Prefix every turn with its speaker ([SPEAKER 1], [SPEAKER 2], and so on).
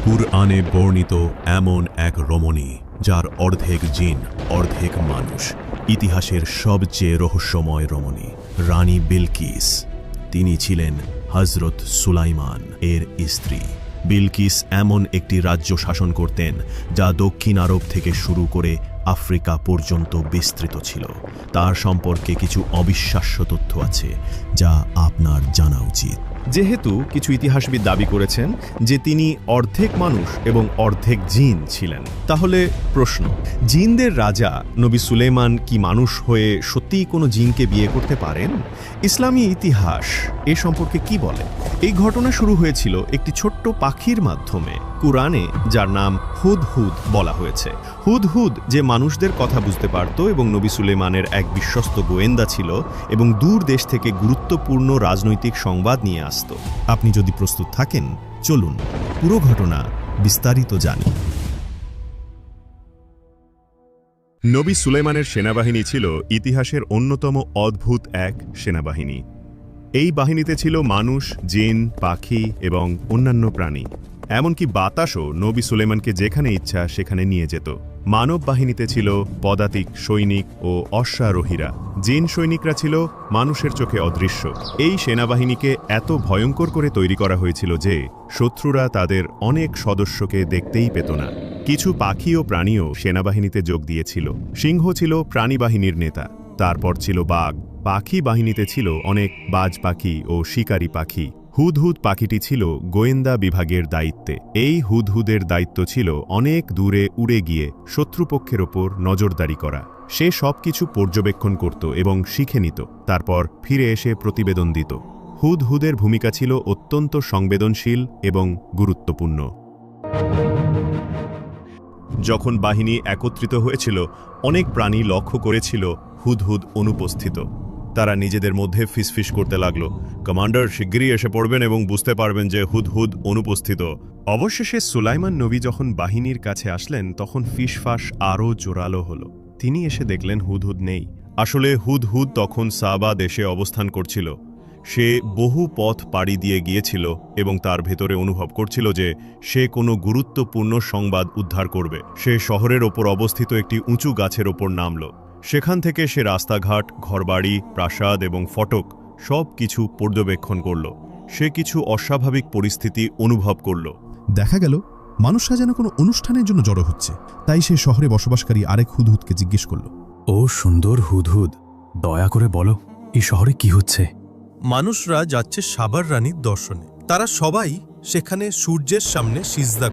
[SPEAKER 1] কুরআনে বর্ণিত এমন এক রমণী যার অর্ধেক জিন অর্ধেক মানুষ, ইতিহাসের সবচেয়ে রহস্যময় রমণী রানী বিলকিস। তিনি ছিলেন হযরত সুলাইমান এর স্ত্রী। বিলকিস এমন একটি রাজ্য শাসন করতেন যা দক্ষিণ আরব থেকে শুরু করে আফ্রিকা পর্যন্ত বিস্তৃত ছিল। তার সম্পর্কে কিছু অবিশ্বাস্য তথ্য আছে যা আপনার জানা উচিত।
[SPEAKER 2] যেহেতু কিছু ইতিহাসবিদ দাবি করেছেন যে তিনি অর্ধেক মানুষ এবং অর্ধেক জিন ছিলেন, তাহলে প্রশ্ন, জিনদের রাজা নবী সুলেমান কি মানুষ হয়ে সত্যিই কোনো জিনকে বিয়ে করতে পারেন? ইসলামী ইতিহাস এ সম্পর্কে কি বলে? এই ঘটনা শুরু হয়েছিল একটি ছোট্ট পাখির মাধ্যমে। কুরআনে যার নাম হুদহুদ বলা হয়েছে। হুদহুদ যে মানুষদের কথা বুঝতে পারত এবং নবী সুলেমানের এক বিশ্বস্ত গোয়েন্দা ছিল এবং দূর দেশ থেকে গুরুত্বপূর্ণ রাজনৈতিক সংবাদ নিয়ে আসত। আপনি যদি প্রস্তুত থাকেন, চলুন পুরো ঘটনা বিস্তারিত জানি। নবী সুলেমানের সেনাবাহিনী ছিল ইতিহাসের অন্যতম অদ্ভুত এক সেনাবাহিনী। এই বাহিনীতে ছিল মানুষ, জিন, পাখি এবং অন্যান্য প্রাণী। এমনকি বাতাসও নবী সুলেমানকে যেখানে ইচ্ছা সেখানে নিয়ে যেত। মানব বাহিনীতে ছিল পদাতিক, সৈনিক ও অশ্বারোহীরা। জিন সৈনিকরা ছিল মানুষের চোখে অদৃশ্য। এই সেনাবাহিনীকে এত ভয়ঙ্কর করে তৈরি করা হয়েছিল যে শত্রুরা তাদের অনেক সদস্যকে দেখতেই পেত না। কিছু পাখি ও প্রাণীও সেনাবাহিনীতে যোগ দিয়েছিল। সিংহ ছিল প্রাণীবাহিনীর নেতা, তারপর ছিল বাঘ। পাখি বাহিনীতে ছিল অনেক বাজ পাখি ও শিকারী পাখি। হুদহুদ পাখিটি ছিল গোয়েন্দা বিভাগের দায়িত্বে। এই হুদহুদের দায়িত্ব ছিল অনেক দূরে উড়ে গিয়ে শত্রুপক্ষের ওপর নজরদারি করা। সে সবকিছু পর্যবেক্ষণ করত এবং শিখে নিত, তারপর ফিরে এসে প্রতিবেদন দিত। হুদহুদের ভূমিকা ছিল অত্যন্ত সংবেদনশীল এবং গুরুত্বপূর্ণ। যখন বাহিনী একত্রিত হয়েছিল, অনেক প্রাণী লক্ষ্য করেছিল হুদহুদ অনুপস্থিত। তারা নিজেদের মধ্যে ফিসফিস করতে লাগল, কমান্ডার শিগগিরই এসে পড়বেন এবং বুঝতে পারবেন যে হুদহুদ অনুপস্থিত। অবশেষে সুলাইমান নবী যখন বাহিনীর কাছে আসলেন, তখন ফিসফাস আরও জোরালো হল। তিনি এসে দেখলেন হুদহুদ নেই। আসলে হুদহুদ তখন সাবা দেশে অবস্থান করছিল। সে বহু পথ পাড়ি দিয়ে গিয়েছিল এবং তার ভেতরে অনুভব করছিল যে সে কোনো গুরুত্বপূর্ণ সংবাদ উদ্ধার করবে। সে শহরের ওপর অবস্থিত একটি উঁচু গাছের ওপর নামল। সেখান থেকে সে রাস্তাঘাট, ঘরবাড়ি, প্রাসাদ এবং ফটক সব কিছু পর্যবেক্ষণ করল। সে কিছু অস্বাভাবিক পরিস্থিতি অনুভব করল।
[SPEAKER 3] দেখা গেল মানুষরা যেন কোনো অনুষ্ঠানের জন্য জড়ো হচ্ছে। তাই সে শহরে বসবাসকারী আরেক হুদহুদকে জিজ্ঞেস করল,
[SPEAKER 4] ও সুন্দর হুদহুদ, দয়া করে বলো, এই শহরে কি হচ্ছে?
[SPEAKER 5] মানুষরা যাচ্ছে সাবার রানীর দর্শনে। তারা সবাই সেখানে সূর্যের সামনে সিজদা